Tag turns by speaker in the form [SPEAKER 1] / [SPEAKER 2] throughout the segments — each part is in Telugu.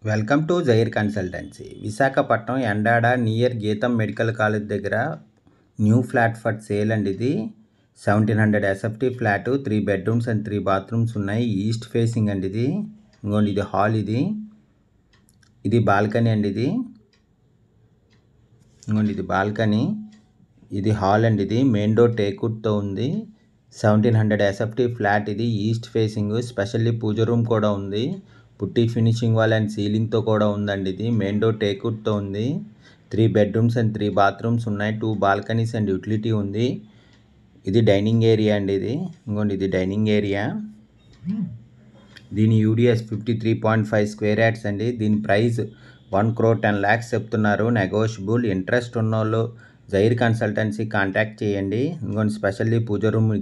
[SPEAKER 1] వెల్కమ్ టు జైర్ consultancy. Visakhapatnam Endada near GITAM medical college దగ్గర న్యూ ఫ్లాట్ ఫర్ సేల్ అండి. ఇది 1700 SFT flat, 3 bedrooms and 3 bathrooms ఉన్నాయి. ఈస్ట్ ఫేసింగ్ అండి ఇది. ఇంకోండి ఇది హాల్, ఇది బాల్కనీ అండి. ఇంకోండి ఇది బాల్కనీ, ఇది హాల్ అండి. ఇది మెయిన్ డోర్ టేక్వుడ్తో ఉంది. 1700 ఎస్ఎఫ్టీ ఫ్లాట్, ఇది ఈస్ట్ ఫేసింగ్. స్పెషల్లీ పూజ రూమ్ కూడా ఉంది. పుట్టి ఫినిషింగ్ వాల్ అండ్ సీలింగ్తో కూడా ఉందండి. ఇది మెయిన్ డోర్ టేక్వుడ్తో ఉంది. 3 బెడ్రూమ్స్ అండ్ 3 బాత్రూమ్స్ ఉన్నాయి. 2 బాల్కనీస్ అండ్ యూటిలిటీ ఉంది. ఇది డైనింగ్ ఏరియా అండి. ఇంకోండి ఇది డైనింగ్ ఏరియా. దీని యూడిఎస్ 53.5 స్క్వేర్ యార్డ్స్ అండి. దీని ప్రైస్ 1,10,00,000 చెప్తున్నారు. నెగోషియబుల్. ఇంట్రెస్ట్ ఉన్నోళ్ళు జైర్ కన్సల్టెన్సీ కాంటాక్ట్ చేయండి. ఇంకోండి స్పెషల్లీ పూజ రూమ్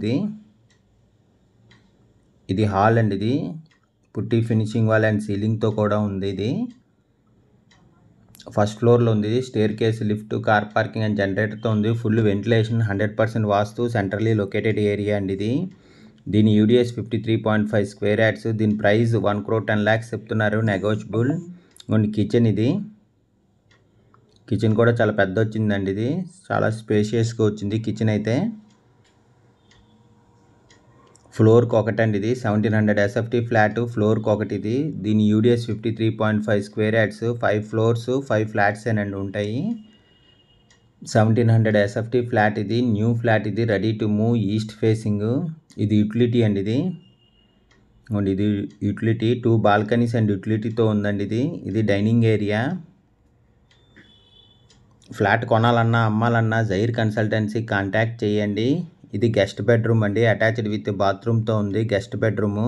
[SPEAKER 1] ఇది హాల్ అండి. ఇది పుట్టి ఫినిషింగ్ వాల్ అండ్ సీలింగ్తో కూడా ఉంది. ఇది ఫస్ట్ ఫ్లోర్లో ఉంది. Staircase, lift, car parking and జనరేటర్తో ఉంది. Full ventilation, 100% vastu, centrally located area అండి. దీని యూడిఎస్ 53.5 స్క్వేర్ యార్డ్స్. దీని ప్రైస్ 1,10,00,000 చెప్తున్నారు. నెగోషియబుల్. ఇంకొన్ని కిచెన్ కూడా చాలా పెద్ద వచ్చిందండి. ఇది చాలా స్పేషియస్గా వచ్చింది కిచెన్ అయితే. ఫ్లోర్కి ఒకటండి. ఇది 1700 ఎస్ఎఫ్టీ ఫ్లాట్, ఫ్లోర్కి ఒకటి. దీని UDS 53.5 square yards. 5 floors 5 flats ఏనండి ఉంటాయి. 1700 ఎస్ఎఫ్టీ ఫ్లాట్, ఇది న్యూ ఫ్లాట్. ఇది ready to move, east facing. ఇది యూటిలిటీ అండి. ఇది యూటిలిటీ, 2 బాల్కనీస్ అండ్ యూటిలిటీతో ఉందండి. ఇది డైనింగ్ ఏరియా. ఫ్లాట్ కొనాలన్నా అమ్మాలన్నా జైర్ కన్సల్టెన్సీ కాంటాక్ట్ చేయండి. ఇది గెస్ట్ బెడ్రూమ్ అండి, అటాచ్డ్ విత్ బాత్రూమ్తో ఉంది. Guest bedroom.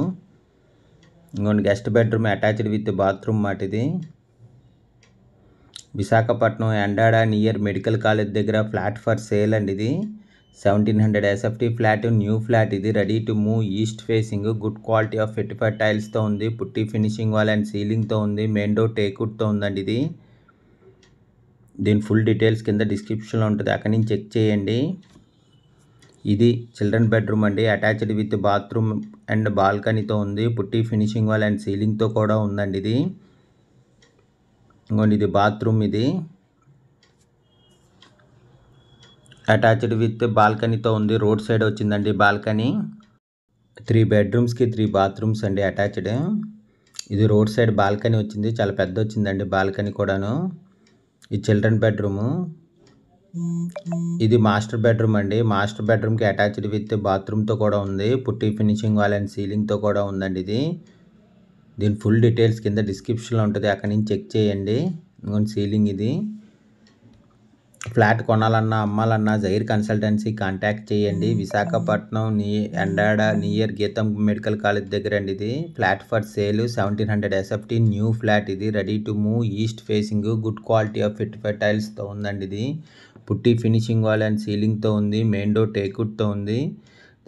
[SPEAKER 1] ఇంకోండి guest bedroom attached with bathroom మాట. ఇది Visakhapatnam Endada near medical college దగ్గర ఫ్లాట్ ఫర్ సేల్ అండి. ఇది 1700 ఎస్ఎఫ్టీ ఫ్లాట్, న్యూ ఫ్లాట్. ఇది ready to move, east facing. Good quality of 55 టైల్స్తో ఉంది. పుట్టి ఫినిషింగ్ వాల్ అండ్ సీలింగ్తో ఉంది. మెయిన్ డోర్ టేక్వుడ్తో ఉందండి. దీని ఫుల్ డీటెయిల్స్ కింద డిస్క్రిప్షన్లో ఉంటుంది, అక్కడి నుంచి చెక్ చేయండి. ఇది చిల్డ్రన్ బెడ్రూమ్ అండి, అటాచ్డ్ విత్ బాత్రూమ్ అండ్ బాల్కనీతో ఉంది. పుట్టి ఫినిషింగ్ వాల్ అండ్ సీలింగ్తో కూడా ఉందండి. ఇంకోండి ఇది బాత్రూమ్. ఇది అటాచ్డ్ విత్ బాల్కనీతో ఉంది. రోడ్ సైడ్ వచ్చిందండి బాల్కనీ. 3 బెడ్రూమ్స్కి 3 బాత్రూమ్స్ అండి అటాచ్డ్. ఇది రోడ్ సైడ్ బాల్కనీ వచ్చింది, చాలా పెద్ద వచ్చిందండి బాల్కనీ కూడాను. ఇది చిల్డ్రన్ బెడ్రూము. ఇది మాస్టర్ బెడ్రూమ్ అండి. మాస్టర్ బెడ్రూమ్కి అటాచ్డ్ విత్ బాత్రూమ్తో కూడా ఉంది. పుట్టి ఫినిషింగ్ వాల్ అండ్ సీలింగ్తో కూడా ఉందండి. దీని ఫుల్ డీటెయిల్స్ కింద డిస్క్రిప్షన్లో ఉంటుంది, అక్కడి నుంచి చెక్ చేయండి. ఇంకొంచెం సీలింగ్. ఇది ఫ్లాట్ కొనాలన్నా అమ్మాలన్నా జైర్ కన్సల్టెన్సీ కాంటాక్ట్ చేయండి. Visakhapatnam Endada near GITAM medical college దగ్గర అండి. ఇది flat for sale, 1700 SFT new flat. ఇది ready to move, east facing. Good quality of 55 టైల్స్తో ఉందండి. పుట్టి ఫినిషింగ్ వాల్ అండ్ సీలింగ్తో ఉంది. మెయిన్ డోర్ టేక్వుడ్తో ఉంది.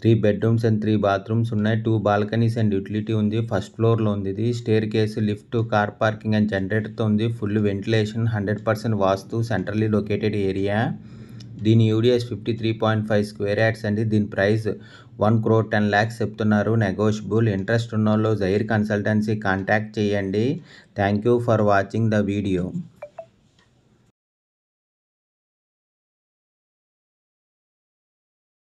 [SPEAKER 1] 3 బెడ్రూమ్స్ అండ్ 3 బాత్రూమ్స్ ఉన్నాయి. 2 బాల్కనీస్ అండ్ యూటిలిటీ ఉంది. ఫస్ట్ ఫ్లోర్లో ఉంది. Staircase, lift, car parking and జనరేటర్తో ఉంది. Full ventilation, 100% vastu, centrally located area. దీని యూడిఎస్ 53.5 స్క్వేర్ యార్డ్స్ అండి. దీని ప్రైస్ 1,10,00,000 చెప్తున్నారు. నెగోషియబుల్. ఇంట్రెస్ట్ ఉన్నోళ్ళు జైర్ కన్సల్టెన్సీ కాంటాక్ట్ చేయండి. Thank you for watching the video.